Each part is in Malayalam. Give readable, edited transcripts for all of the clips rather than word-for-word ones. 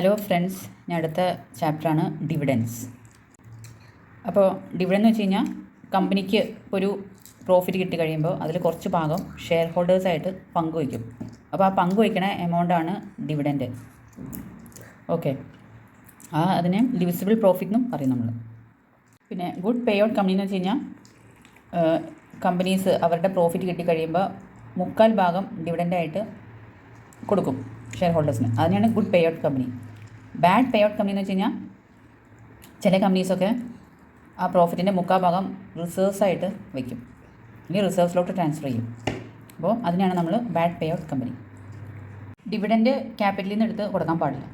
ഹലോ ഫ്രണ്ട്സ്, ഞാൻ അടുത്ത ചാപ്റ്ററാണ് ഡിവിഡൻസ്. അപ്പോൾ ഡിവിഡൻ എന്ന് വെച്ച് കഴിഞ്ഞാൽ കമ്പനിക്ക് ഒരു പ്രോഫിറ്റ് കിട്ടി കഴിയുമ്പോൾ അതിൽ കുറച്ച് ഭാഗം ഷെയർ ഹോൾഡേഴ്സായിട്ട് പങ്കുവയ്ക്കും. അപ്പോൾ ആ പങ്കുവയ്ക്കണ എമൗണ്ടാണ് ഡിവിഡൻറ്റ്. ഓക്കെ, അതിനെ ഡിവിസിബിൾ പ്രോഫിറ്റ് എന്നും പറയും നമ്മൾ. പിന്നെ ഗുഡ് പേ ഔട്ട് കമ്പനി എന്ന് വെച്ച് കഴിഞ്ഞാൽ കമ്പനീസ് അവരുടെ പ്രോഫിറ്റ് കിട്ടി കഴിയുമ്പോൾ 3/4 ഭാഗം ഡിവിഡൻ്റായിട്ട് കൊടുക്കും ഷെയർ ഹോൾഡേഴ്സിന്. അതിനാണ് ഗുഡ് പേ out company. Bad pay out company എന്ന് വെച്ച് കഴിഞ്ഞാൽ ചില കമ്പനീസൊക്കെ ആ പ്രോഫിറ്റിൻ്റെ 3/4 ഭാഗം റിസർവ്സായിട്ട് വയ്ക്കും, ഇനി റിസർവ്സിലോട്ട് ട്രാൻസ്ഫർ ചെയ്യും. അപ്പോൾ അതിനാണ് നമ്മൾ bad pay out company. Dividend ക്യാപിറ്റലിൽ നിന്ന് എടുത്ത് കൊടുക്കാൻ പാടില്ല.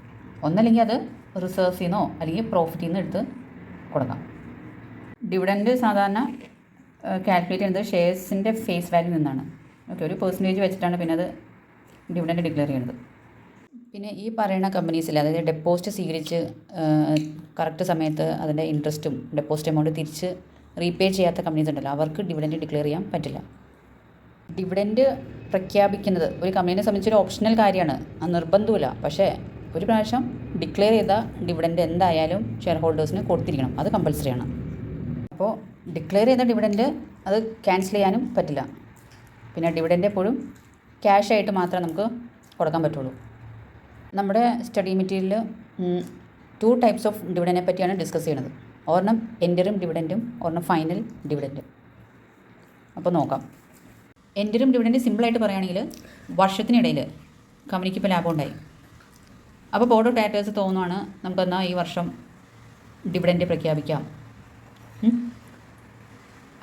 ഒന്നല്ലെങ്കിൽ അത് റിസർവ്സിൽ നിന്നോ അല്ലെങ്കിൽ പ്രോഫിറ്റിൽ നിന്ന് എടുത്ത് കൊടുക്കാം. ഡിവിഡൻറ്റ് സാധാരണ കാൽക്കുലേറ്റ് ചെയ്യുന്നത് ഷെയർസിൻ്റെ ഫേസ് വാല്യൂ നിന്നാണ്. ഓക്കെ, ഒരു പെർസെൻറ്റേജ് വെച്ചിട്ടാണ് പിന്നെ അത് ഡിവിഡൻറ്റ് ഡിക്ലെയർ ചെയ്യുന്നത്. പിന്നെ ഈ പറയുന്ന കമ്പനീസിൽ, അതായത് ഡെപ്പോസിറ്റ് സ്വീകരിച്ച് കറക്റ്റ് സമയത്ത് അതിൻ്റെ ഇൻട്രസ്റ്റും ഡെപ്പോസിറ്റ് എമൗണ്ട് തിരിച്ച് റീപേ ചെയ്യാത്ത കമ്പനീസ് ഉണ്ടല്ലോ, അവർക്ക് ഡിവിഡൻറ്റ് ഡിക്ലെയർ ചെയ്യാൻ പറ്റില്ല. ഡിവിഡൻറ്റ് പ്രഖ്യാപിക്കുന്നത് ഒരു കമ്പനീനെ സംബന്ധിച്ചൊരു ഓപ്ഷണൽ കാര്യമാണ്, അത് നിർബന്ധമില്ല. പക്ഷേ ഒരു പ്രാവശ്യം ഡിക്ലെയർ ചെയ്ത ഡിവിഡൻറ്റ് എന്തായാലും ഷെയർ ഹോൾഡേഴ്സിന് കൊടുത്തിരിക്കണം, അത് കമ്പൽസറിയാണ്. അപ്പോൾ ഡിക്ലെയർ ചെയ്ത ഡിവിഡൻറ്റ് അത് ക്യാൻസൽ ചെയ്യാനും പറ്റില്ല. പിന്നെ ഡിവിഡൻറ്റ് എപ്പോഴും ക്യാഷായിട്ട് മാത്രമേ നമുക്ക് കൊടുക്കാൻ പറ്റുള്ളൂ. നമ്മുടെ സ്റ്റഡി മെറ്റീരിയലിൽ 2 ടൈപ്സ് ഓഫ് ഡിവിഡൻറ്റിനെ പറ്റിയാണ് ഡിസ്കസ് ചെയ്യുന്നത്. ഒരെണ്ണം എൻറ്ററിം ഡിവിഡൻറ്റും ഒരെണ്ണം ഫൈനൽ ഡിവിഡൻറ്റും. അപ്പോൾ നോക്കാം. എൻറ്ററിം ഡിവിഡൻറ്റ് സിമ്പിളായിട്ട് പറയുകയാണെങ്കിൽ വർഷത്തിനിടയിൽ കമ്പനിക്ക് ഇപ്പോൾ ലാഭം ഉണ്ടായി. അപ്പോൾ ബോർഡ് ഓഫ് ഡയറക്ടേഴ്സ് തോന്നുവാണ് നമുക്കെന്നാൽ ഈ വർഷം ഡിവിഡൻറ്റ് പ്രഖ്യാപിക്കാം.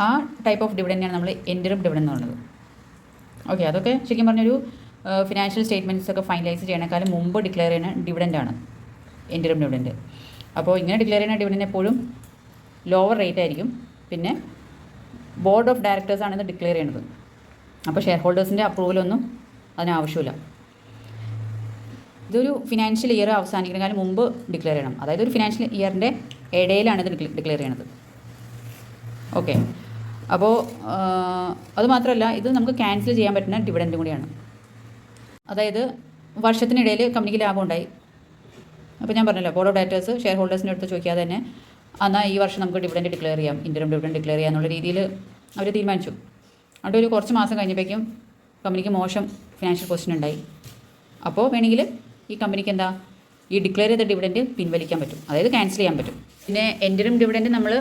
ആ ടൈപ്പ് ഓഫ് ഡിവിഡൻറ്റാണ് നമ്മൾ എൻറ്ററിം ഡിവിഡൻറ്റ് എന്ന് പറയുന്നത്. ഓക്കെ, അതൊക്കെ ശരിക്കും പറഞ്ഞൊരു ഫിനാൻഷ്യൽ സ്റ്റേറ്റ്മെൻറ്റ്സ് ഒക്കെ ഫൈനലൈസ് ചെയ്യണേക്കാളും മുമ്പ് ഡിക്ലെയർ ചെയ്യുന്ന ഡിവിഡൻ്റാണ് എൻറ്ററിം ഡിവിഡൻറ്റ്. അപ്പോൾ ഇങ്ങനെ ഡിക്ലെയർ ചെയ്യുന്ന ഡിവിഡൻറ്റ് എപ്പോഴും ലോവർ റേറ്റ് ആയിരിക്കും. പിന്നെ ബോർഡ് ഓഫ് ഡയറക്ടേഴ്സാണ് ഇത് ഡിക്ലെയർ ചെയ്യുന്നത്. അപ്പോൾ ഷെയർ ഹോൾഡേഴ്സിൻ്റെ അപ്രൂവലൊന്നും അതിനാവശ്യമില്ല. ഇതൊരു ഫിനാൻഷ്യൽ ഇയർ അവസാനിക്കുന്നതിന് മുമ്പ് ഡിക്ലെയർ ചെയ്യണം. അതായത് ഒരു ഫിനാൻഷ്യൽ ഇയറിൻ്റെ ഇടയിലാണ് ഇത് ഡിക്ലെയർ ചെയ്യണത്. ഓക്കെ, അപ്പോൾ അതുമാത്രമല്ല, ഇത് നമുക്ക് ക്യാൻസൽ ചെയ്യാൻ പറ്റുന്ന ഡിവിഡൻറ്റും കൂടിയാണ്. അതായത് വർഷത്തിനിടയിൽ കമ്പനിക്ക് ലാഭം ഉണ്ടായി. അപ്പോൾ ഞാൻ പറഞ്ഞല്ലോ, ബോർഡ് ഓഫ് ഡയറക്ടേഴ്സ് ഷെയർ ഹോൾഡേഴ്സിൻ്റെ അടുത്ത് ചോദിക്കാതെ തന്നെ എന്നാൽ ഈ വർഷം നമുക്ക് ഡിവിഡൻറ്റ് ഡിക്ലെയർ ചെയ്യാം, ഇൻറ്ററിം ഡിവിഡൻറ്റ് ഡിക്ലെയർ ചെയ്യാം എന്നുള്ള രീതിയിൽ അവർ തീരുമാനിച്ചു. അതുകൊണ്ട് ഒരു കുറച്ച് മാസം കഴിഞ്ഞപ്പോഴേക്കും കമ്പനിക്ക് മോശം ഫിനാൻഷ്യൽ പൊസിഷൻ ഉണ്ടായി. അപ്പോൾ വേണമെങ്കിൽ ഈ കമ്പനിക്ക് എന്താ, ഈ ഡിക്ലെയർ ചെയ്ത ഡിവിഡൻറ്റ് പിൻവലിക്കാൻ പറ്റും, അതായത് ക്യാൻസൽ ചെയ്യാൻ പറ്റും. പിന്നെ എൻറ്ററിം ഡിവിഡൻറ്റ് നമ്മൾ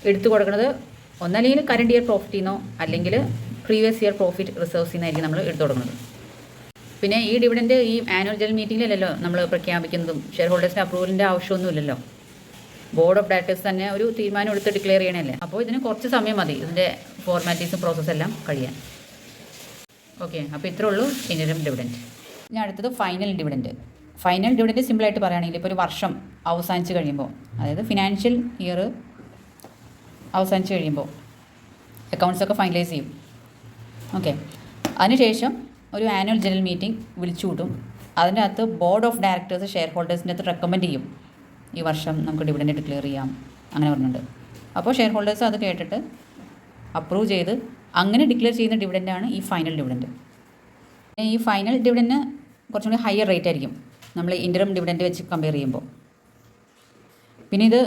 എടുത്തു കൊടുക്കുന്നത് ഒന്നല്ലെങ്കിൽ കറണ്ട് ഇയർ പ്രോഫിറ്റിൽ നിന്നോ അല്ലെങ്കിൽ പ്രീവിയസ് ഇയർ പ്രോഫിറ്റ് റിസർവ്സിൽ നിന്നായിരിക്കും നമ്മൾ എടുത്തു കൊടുക്കുന്നത്. പിന്നെ ഈ ഡിവിഡൻറ്റ് ഈ ആനുവൽ ജനറൽ മീറ്റിങ്ങിലല്ലോ നമ്മൾ പ്രഖ്യാപിക്കുന്നതും, ഷെയർ ഹോൾഡേഴ്സിൻ്റെ അപ്രൂവലിൻ്റെ ആവശ്യമൊന്നുമില്ലല്ലോ. ബോർഡ് ഓഫ് ഡയറക്ടേഴ്സ് തന്നെ ഒരു തീരുമാനം എടുത്ത് ഡിക്ലെയർ ചെയ്യണമല്ലേ. അപ്പോൾ ഇതിന് കുറച്ച് സമയം മതി ഇതിൻ്റെ ഫോർമാലിറ്റീസും പ്രോസസ്സെല്ലാം കഴിയാൻ. ഓക്കെ, അപ്പോൾ ഇത്രേ ഉള്ളൂ ഇൻറ്ററിം ഡിവിഡൻറ്റ്. ഇനി അടുത്തത് ഫൈനൽ ഡിവിഡൻറ്റ്. ഫൈനൽ ഡിവിഡൻറ്റ് സിമ്പിളായിട്ട് പറയുകയാണെങ്കിൽ ഇപ്പോൾ ഒരു വർഷം അവസാനിച്ച് കഴിയുമ്പോൾ, അതായത് ഫിനാൻഷ്യൽ ഇയർ അവസാനിച്ച് കഴിയുമ്പോൾ അക്കൗണ്ട്സൊക്കെ ഫൈനലൈസ് ചെയ്യും. ഓക്കെ, അതിനുശേഷം ഒരു ആനുവൽ ജനറൽ മീറ്റിംഗ് വിളിച്ചു കൂട്ടും. അതിൻ്റെ അകത്ത് ബോർഡ് ഓഫ് ഡയറക്ടേഴ്സ് ഷെയർ ഹോൾഡേഴ്സിൻ്റെ അകത്ത് റെക്കമെൻഡ് ചെയ്യും, ഈ വർഷം നമുക്ക് ഡിവിഡൻറ്റ് ഡിക്ലെയർ ചെയ്യാം അങ്ങനെ പറഞ്ഞിട്ടുണ്ട്. അപ്പോൾ ഷെയർ ഹോൾഡേഴ്സ് അത് കേട്ടിട്ട് അപ്രൂവ് ചെയ്ത് അങ്ങനെ ഡിക്ലെയർ ചെയ്യുന്ന ഡിവിഡൻ്റാണ് ഈ ഫൈനൽ ഡിവിഡൻറ്റ്. ഈ ഫൈനൽ ഡിവിഡൻറ്റിന് കുറച്ചും കൂടി ഹയർ റേറ്റ് ആയിരിക്കും നമ്മൾ ഇൻറ്ററിം ഡിവിഡൻറ്റ് വെച്ച് കമ്പയർ ചെയ്യുമ്പോൾ. പിന്നെ ഇത്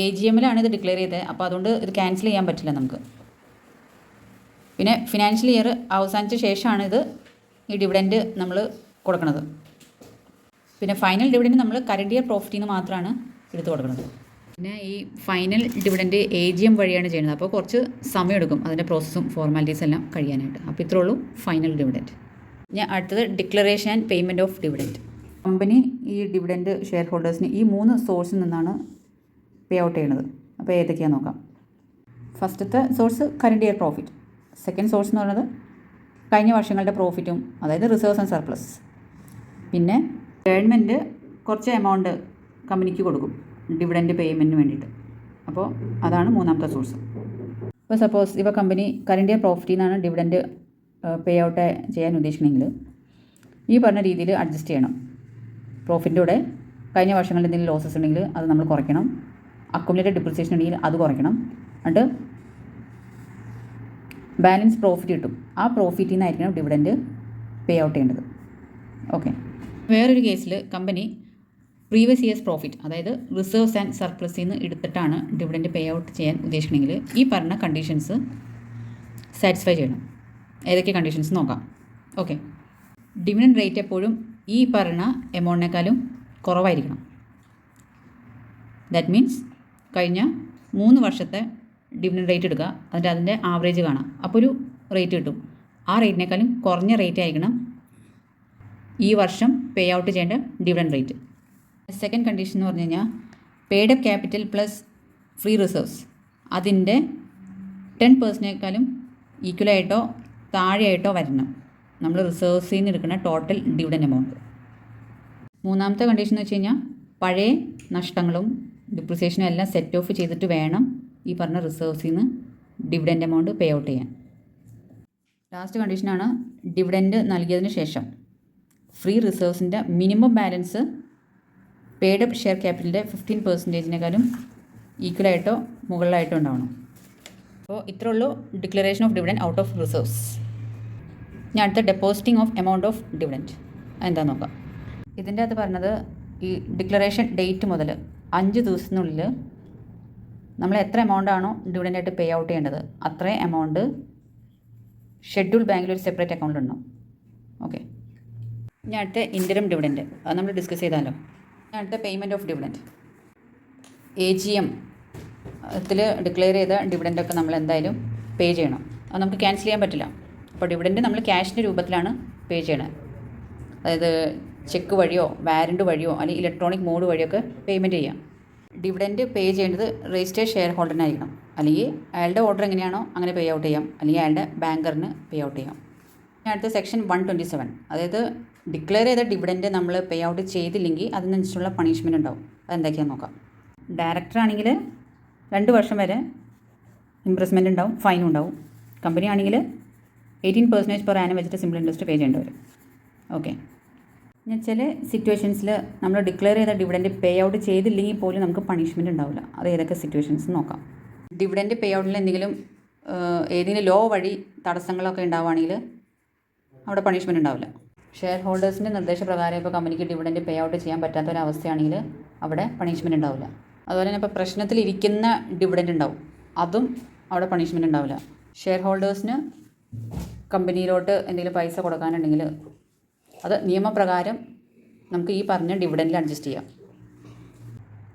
AGMലാണ് ഇത് ഡിക്ലെയർ ചെയ്തത്, അപ്പോൾ അതുകൊണ്ട് ഇത് ക്യാൻസൽ ചെയ്യാൻ പറ്റില്ല നമുക്ക്. പിന്നെ ഫിനാൻഷ്യൽ ഇയർ അവസാനിച്ച ശേഷമാണ് ഇത് ഈ ഡിവിഡൻറ്റ് നമ്മൾ കൊടുക്കുന്നത്. പിന്നെ ഫൈനൽ ഡിവിഡൻറ്റ് നമ്മൾ കറണ്ട് ഇയർ പ്രോഫിറ്റിൽ നിന്ന് മാത്രമാണ് എടുത്ത് കൊടുക്കുന്നത്. പിന്നെ ഈ ഫൈനൽ ഡിവിഡൻറ്റ് AGM വഴിയാണ് ചെയ്യുന്നത്. അപ്പോൾ കുറച്ച് സമയമെടുക്കും അതിൻ്റെ പ്രോസസ്സും ഫോർമാലിറ്റീസ് എല്ലാം കഴിയാനായിട്ട്. അപ്പോൾ ഇത്രേ ഉള്ളൂ ഫൈനൽ ഡിവിഡൻറ്റ്. ഞാൻ അടുത്തത് declaration and payment of dividend. Company ഈ ഡിവിഡൻറ്റ് ഷെയർ ഹോൾഡേഴ്സിന് ഈ 3 സോഴ്സിൽ നിന്നാണ് പേ ഔട്ട് ചെയ്യണത്. അപ്പോൾ ഏതൊക്കെയാണെന്ന് നോക്കാം. ഫസ്റ്റത്തെ source current year profit. Second source എന്ന് പറയുന്നത് കഴിഞ്ഞ വർഷങ്ങളുടെ പ്രോഫിറ്റും, അതായത് റിസർവ്സ് ആൻഡ് സർപ്ലസ്. പിന്നെ ഗവൺമെൻറ് കുറച്ച് എമൗണ്ട് കമ്പനിക്ക് കൊടുക്കും ഡിവിഡൻറ്റ് പേയ്മെൻറ്റിന് വേണ്ടിയിട്ട്. അപ്പോൾ അതാണ് മൂന്നാമത്തെ സോഴ്സ്. ഇപ്പോൾ സപ്പോസ് ഇപ്പോൾ കമ്പനി കറണ്ട് ഇയർ പ്രോഫിറ്റിൽ നിന്നാണ് ഡിവിഡൻറ്റ് പേ ഔട്ട് ചെയ്യാൻ ഉദ്ദേശിക്കണമെങ്കിൽ ഈ പറഞ്ഞ രീതിയിൽ അഡ്ജസ്റ്റ് ചെയ്യണം. പ്രോഫിറ്റിൻ്റെ കൂടെ കഴിഞ്ഞ വർഷങ്ങളിൽ എന്തെങ്കിലും ലോസസ് ഉണ്ടെങ്കിൽ അത് നമ്മൾ കുറയ്ക്കണം. അക്യുമുലേറ്റഡ് ഡിപ്രിസിയേഷൻ ഉണ്ടെങ്കിൽ അത് കുറയ്ക്കണം. എന്നിട്ട് ബാലൻസ് പ്രോഫിറ്റ് കിട്ടും. ആ പ്രോഫിറ്റിൽ നിന്നായിരിക്കണം ഡിവിഡൻറ്റ് പേ ഔട്ട് ചെയ്യേണ്ടത്. ഓക്കെ, വേറൊരു കേസിൽ കമ്പനി പ്രീവിയസ് ഇയേഴ്സ് പ്രോഫിറ്റ്, അതായത് റിസർവ്സ് ആൻഡ് സർപ്ലസിൽ നിന്ന് എടുത്തിട്ടാണ് ഡിവിഡൻഡ് പേ ഔട്ട് ചെയ്യാൻ ഉദ്ദേശിക്കണമെങ്കിൽ ഈ പറഞ്ഞ കണ്ടീഷൻസ് സാറ്റിസ്ഫൈ ചെയ്യണം. ഏതൊക്കെ കണ്ടീഷൻസ് നോക്കാം. ഓക്കെ, ഡിവിഡൻഡ് റേറ്റ് എപ്പോഴും ഈ പറഞ്ഞ എമൗണ്ടിനേക്കാളും കുറവായിരിക്കണം. ദാറ്റ് മീൻസ് കഴിഞ്ഞ 3 വർഷത്തെ ഡിവിഡൻഡ് റേറ്റ് എടുക്കുക, എന്നിട്ട് അതിൻ്റെ ആവറേജ് കാണാം. അപ്പോൾ ഒരു റേറ്റ് കിട്ടും. ആ റേറ്റിനേക്കാളും കുറഞ്ഞ റേറ്റ് ആയിരിക്കണം ഈ വർഷം പേ ഔട്ട് ചെയ്യേണ്ട ഡിവിഡൻഡ് റേറ്റ്. സെക്കൻഡ് കണ്ടീഷൻ എന്ന് പറഞ്ഞു കഴിഞ്ഞാൽ paid up capital plus free reserves അതിൻ്റെ 10%നേക്കാളും ഈക്വലായിട്ടോ താഴെയായിട്ടോ വരണം നമ്മൾ റിസർവ്സിൽ നിന്ന് എടുക്കുന്ന ടോട്ടൽ ഡിവിഡൻഡ് എമൗണ്ട്. മൂന്നാമത്തെ കണ്ടീഷൻ എന്ന് വെച്ച് കഴിഞ്ഞാൽ പഴയ നഷ്ടങ്ങളും ഡിപ്രിസിയേഷനും എല്ലാം സെറ്റ് ഓഫ് ചെയ്തിട്ട് വേണം ഈ പറഞ്ഞ റിസർവ്സിൽ നിന്ന് ഡിവിഡൻഡ് എമൗണ്ട് പേ ഔട്ട് ചെയ്യാൻ. ലാസ്റ്റ് കണ്ടീഷനാണ് ഡിവിഡൻഡ് നൽകിയതിന് ശേഷം ഫ്രീ റിസർവ്സിൻ്റെ minimum balance paid up share ക്യാപിറ്റലിൻ്റെ 15%നേക്കാളും ഈക്വലായിട്ടോ മുകളിലായിട്ടോ ഉണ്ടാവണം. അപ്പോൾ ഇത്രേ ഉള്ളൂ declaration of dividend out of reserves. ഞാൻ അടുത്ത depositing of amount of dividend അതെന്താ നോക്കാം. ഇതിൻ്റെ അകത്ത് പറഞ്ഞത് ഈ ഡിക്ലറേഷൻ ഡേറ്റ് മുതൽ 5 ദിവസത്തിനുള്ളിൽ നമ്മൾ എത്ര എമൗണ്ട് ആണോ ഡിവിഡൻഡായിട്ട് പേ ഔട്ട് ചെയ്യേണ്ടത് അത്രയും എമൗണ്ട് ഷെഡ്യൂൾ ബാങ്കിൽ ഒരു സെപ്പറേറ്റ് അക്കൗണ്ട് ഉണ്ടാവും. ഓക്കെ, ഞാൻ അടുത്ത ഇൻറ്റരം ഡിവിഡൻഡ് അത് നമ്മൾ ഡിസ്കസ് ചെയ്താലോ. ഞാൻ അടുത്ത പേയ്മെൻറ്റ് ഓഫ് ഡിവിഡൻഡ് AGM ത്തിൽ ഡിക്ലെയർ ചെയ്ത ഡിവിഡൻഡൊക്കെ നമ്മൾ എന്തായാലും പേ ചെയ്യണം. അത് നമുക്ക് ക്യാൻസൽ ചെയ്യാൻ പറ്റില്ല. അപ്പോൾ ഡിവിഡൻഡ് നമ്മൾ ക്യാഷിൻ്റെ രൂപത്തിലാണ് പേ ചെയ്യണത്. അതായത് ചെക്ക് വഴിയോ വാരൻറ്റ് വഴിയോ അല്ലെങ്കിൽ ഇലക്ട്രോണിക് മോഡ് വഴിയൊക്കെ പേയ്മെൻറ്റ് ചെയ്യാം. ഡിവിഡൻഡ് പേ ചെയ്യേണ്ടത് രജിസ്റ്റേർഡ് ഷെയർ ഹോൾഡറിനായിരിക്കണം. അല്ലെങ്കിൽ അയാളുടെ ഓർഡർ എങ്ങനെയാണോ അങ്ങനെ പേ ഔട്ട് ചെയ്യാം, അല്ലെങ്കിൽ അയാളുടെ ബാങ്കറിന് പേ ഔട്ട് ചെയ്യാം. ഇനി അടുത്ത സെക്ഷൻ 127, അതായത് ഡിക്ലെയർ ചെയ്ത ഡിവിഡൻഡ് നമ്മൾ പേ ഔട്ട് ചെയ്തില്ലെങ്കിൽ അതിനനുസരിച്ചുള്ള പണിഷ്മെൻറ്റ് ഉണ്ടാവും. അതെന്തൊക്കെയാണെന്ന് നോക്കാം. ഡയറക്ടർ ആണെങ്കിൽ 2 വർഷം വരെ ഇംപ്രസ്മെൻറ്റ് ഉണ്ടാവും, ഫൈനും ഉണ്ടാവും. കമ്പനി ആണെങ്കിൽ 18% പെർ ആനം വെച്ചിട്ട് സിമ്പിൾ ഇൻട്രസ്റ്റ് പേ ചെയ്യേണ്ടി വരും. ഓക്കെ, ഞാൻ ചില സിറ്റുവേഷൻസിൽ നമ്മൾ ഡിക്ലെയർ ചെയ്ത ഡിവിഡൻഡ് പേ ഔട്ട് ചെയ്തില്ലെങ്കിൽ പോലും നമുക്ക് പണിഷ്മെൻറ്റ് ഉണ്ടാവില്ല. അത് ഏതൊക്കെ സിറ്റുവേഷൻസ് നോക്കാം. ഡിവിഡൻഡ് പേ ഔട്ടിൽ ഏതെങ്കിലും ലോ വഴി തടസ്സങ്ങളൊക്കെ ഉണ്ടാവുകയാണെങ്കിൽ അവിടെ പണിഷ്മെൻറ്റ് ഉണ്ടാവില്ല. ഷെയർ ഹോൾഡേഴ്സിൻ്റെ നിർദ്ദേശപ്രകാരം ഇപ്പോൾ കമ്പനിക്ക് ഡിവിഡൻഡ് പേ ഔട്ട് ചെയ്യാൻ പറ്റാത്തൊരവസ്ഥയാണെങ്കിൽ അവിടെ പണിഷ്മെൻറ്റ് ഉണ്ടാവില്ല. അതുപോലെ തന്നെ ഇപ്പോൾ പ്രശ്നത്തിലിരിക്കുന്ന ഡിവിഡൻഡ് ഉണ്ടാവും, അതും അവിടെ പണിഷ്മെൻറ്റ് ഉണ്ടാവില്ല. ഷെയർ ഹോൾഡേഴ്സിന് കമ്പനിയിലോട്ട് എന്തെങ്കിലും പൈസ കൊടുക്കാനുണ്ടെങ്കിൽ അത് നിയമപ്രകാരം നമുക്ക് ഈ പറഞ്ഞ ഡിവിഡൻഡിൽ അഡ്ജസ്റ്റ് ചെയ്യാം.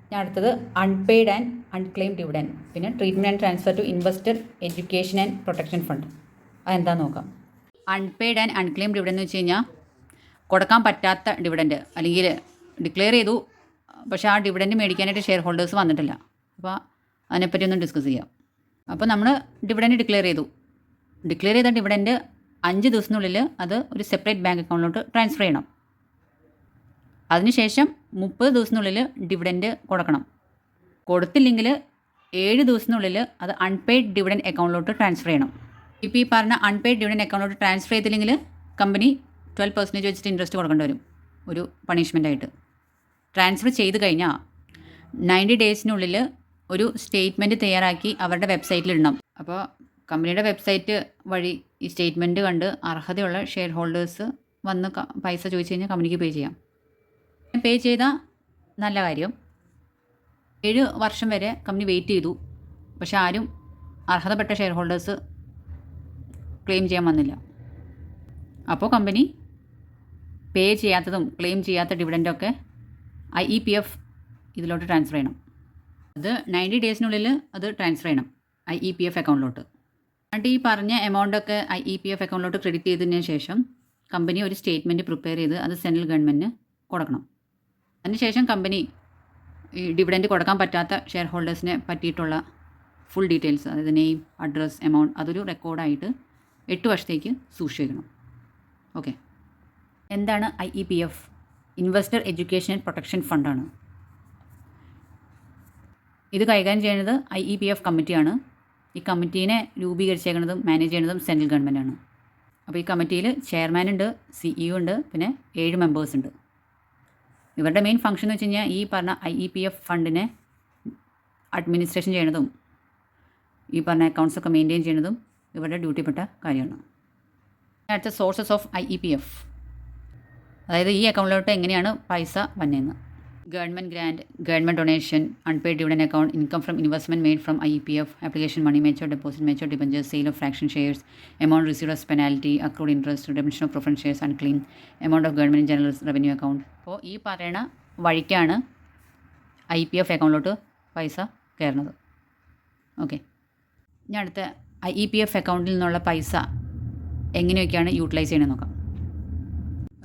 ഞാൻ അടുത്തത് അൺപെയ്ഡ് ആൻഡ് അൺക്ലെയിം ഡിവിഡൻഡ്, പിന്നെ treatment and transfer to investor education and protection fund. അതെന്താ നോക്കാം. അൺപെയ്ഡ് ആൻഡ് അൺക്ലെയിം ഡിവിഡൻഡ് എന്ന് വെച്ച് കഴിഞ്ഞാൽ കൊടുക്കാൻ പറ്റാത്ത ഡിവിഡൻഡ്, അല്ലെങ്കിൽ ഡിക്ലെയർ ചെയ്തു പക്ഷേ ആ ഡിവിഡൻഡ് മേടിക്കാനായിട്ട് ഷെയർ ഹോൾഡേഴ്സ് വന്നിട്ടില്ല. അപ്പോൾ അതിനെപ്പറ്റി ഒന്ന് ഡിസ്കസ് ചെയ്യാം. അപ്പോൾ നമ്മൾ ഡിവിഡൻഡ് ഡിക്ലെയർ ചെയ്ത ഡിവിഡൻഡ് 5 ദിവസത്തിനുള്ളിൽ അത് ഒരു സെപ്പറേറ്റ് ബാങ്ക് അക്കൗണ്ടിലോട്ട് ട്രാൻസ്ഫർ ചെയ്യണം. അതിനുശേഷം 30 ദിവസത്തിനുള്ളിൽ ഡിവിഡൻഡ് കൊടുക്കണം. കൊടുത്തില്ലെങ്കിൽ 7 ദിവസത്തിനുള്ളിൽ അത് അൺപെയ്ഡ് ഡിവിഡൻഡ് അക്കൗണ്ടിലോട്ട് ട്രാൻസ്ഫർ ചെയ്യണം. ഇപ്പോൾ ഈ പറഞ്ഞ അൺപെയ്ഡ് ഡിവിഡൻഡ് അക്കൗണ്ടിലോട്ട് ട്രാൻസ്ഫർ ചെയ്തില്ലെങ്കിൽ കമ്പനി 12% വെച്ചിട്ട് ഇൻട്രസ്റ്റ് കൊടുക്കേണ്ടി വരും ഒരു പണിഷ്മെൻറ്റായിട്ട്. ട്രാൻസ്ഫർ ചെയ്ത് കഴിഞ്ഞാൽ 90 ഡേയ്സിനുള്ളിൽ ഒരു സ്റ്റേറ്റ്മെൻറ്റ് തയ്യാറാക്കി അവരുടെ വെബ്സൈറ്റിലിടണം. അപ്പോൾ കമ്പനിയുടെ വെബ്സൈറ്റ് വഴി ഈ സ്റ്റേറ്റ്മെൻറ്റ് കണ്ട് അർഹതയുള്ള ഷെയർ ഹോൾഡേഴ്സ് വന്ന് പൈസ ചോദിച്ചു കഴിഞ്ഞാൽ കമ്പനിക്ക് പേ ചെയ്യാം. പേ ചെയ്താൽ നല്ല കാര്യം. 7 വർഷം വരെ കമ്പനി വെയിറ്റ് ചെയ്തു, പക്ഷെ ആരും അർഹതപ്പെട്ട ഷെയർ ഹോൾഡേഴ്സ് ക്ലെയിം ചെയ്യാൻ വന്നില്ല. അപ്പോൾ കമ്പനി പേ ചെയ്യാത്തതും ക്ലെയിം ചെയ്യാത്ത ഡിവിഡൻഡൊക്കെ IEPF ഇതിലോട്ട് ട്രാൻസ്ഫർ ചെയ്യണം. അത് 90 ഡേയ്സിനുള്ളിൽ അത് ട്രാൻസ്ഫർ ചെയ്യണം IEPF അക്കൗണ്ടിലോട്ട്. എന്നിട്ട് ഈ പറഞ്ഞ എമൗണ്ടൊക്കെ IEPF അക്കൗണ്ടിലോട്ട് ക്രെഡിറ്റ് ചെയ്തതിന് ശേഷം കമ്പനി ഒരു സ്റ്റേറ്റ്മെൻറ്റ് പ്രിപ്പയർ ചെയ്ത് അത് സെൻട്രൽ ഗവൺമെൻറ്റിന് കൊടുക്കണം. അതിനുശേഷം കമ്പനി ഈ ഡിവിഡൻഡ് കൊടുക്കാൻ പറ്റാത്ത ഷെയർ ഹോൾഡേഴ്സിനെ പറ്റിയിട്ടുള്ള ഫുൾ ഡീറ്റെയിൽസ്, അതായത് നെയിം, അഡ്രസ്, എമൗണ്ട്, അതൊരു റെക്കോർഡായിട്ട് 8 വർഷത്തേക്ക് സൂക്ഷിക്കണം. ഓക്കെ, എന്താണ് IEPF? Investor education and protection ഫണ്ടാണ്. ഇത് കൈകാര്യം ചെയ്യുന്നത് IEPF കമ്മിറ്റിയാണ്. ഈ കമ്മിറ്റീനെ രൂപീകരിച്ചേക്കുന്നതും മാനേജ് ചെയ്യുന്നതും സെൻട്രൽ ഗവൺമെൻറ്റാണ്. അപ്പോൾ ഈ കമ്മിറ്റിയിൽ ചെയർമാൻ ഉണ്ട്, CEO ഉണ്ട്, പിന്നെ 7 മെമ്പേഴ്സ് ഉണ്ട്. ഇവരുടെ മെയിൻ ഫംഗ്ഷൻ എന്ന് വെച്ച് കഴിഞ്ഞാൽ ഈ പറഞ്ഞ IEPF ഫണ്ടിനെ അഡ്മിനിസ്ട്രേഷൻ ചെയ്യുന്നതും ഈ പറഞ്ഞ അക്കൗണ്ട്സൊക്കെ മെയിൻറ്റെയിൻ ചെയ്യുന്നതും ഇവരുടെ ഡ്യൂട്ടിപ്പെട്ട കാര്യമാണ്. അടുത്ത സോഴ്സസ് ഓഫ് IEPF, അതായത് ഈ അക്കൗണ്ടിലോട്ട് എങ്ങനെയാണ് പൈസ വന്നതെന്ന്. Government grant, government donation, unpaid dividend account, income from investment made from IEPF, application money, matured deposit, matured debentures, sale of fraction shares, amount received as penalty, accrued interest, redemption of preference shares, unclaim, amount of government general revenue account. അപ്പോൾ ഈ പറയുന്ന വഴിക്കാണ് IPF അക്കൗണ്ടിലോട്ട് പൈസ കയറുന്നത്. ഓക്കെ, ഞാൻ അടുത്ത IEPF അക്കൗണ്ടിൽ നിന്നുള്ള പൈസ എങ്ങനെയൊക്കെയാണ് യൂട്ടിലൈസ് ചെയ്യണമെന്ന് നോക്കാം.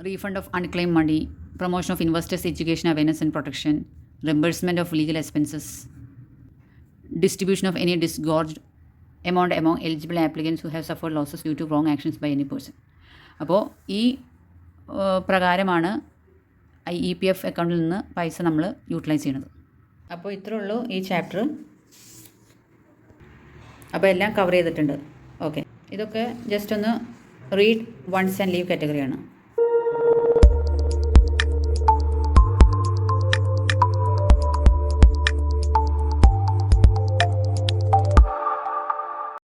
Refund of unclaim money, promotion of investors education awareness and protection, reimbursement of legal expenses, distribution of any disgorged amount among eligible applicants who have suffered losses due to wrong actions by any person. അപ്പോൾ ഈ പ്രകാരമാണ് IEPF അക്കൗണ്ടിൽ നിന്ന് പൈസ നമ്മൾ യൂട്ടിലൈസ് ചെയ്യുന്നത്. അപ്പോൾ ഇത്രേ ഉള്ളൂ ഈ ചാപ്റ്റർ. അപ്പോൾ എല്ലാം കവർ ചെയ്തിട്ടുണ്ട്. ഓക്കെ, ഇതൊക്കെ ജസ്റ്റ് ഒന്ന് റീഡ് വൺസ് ആൻഡ് ലീവ് കാറ്റഗറിയാണ്.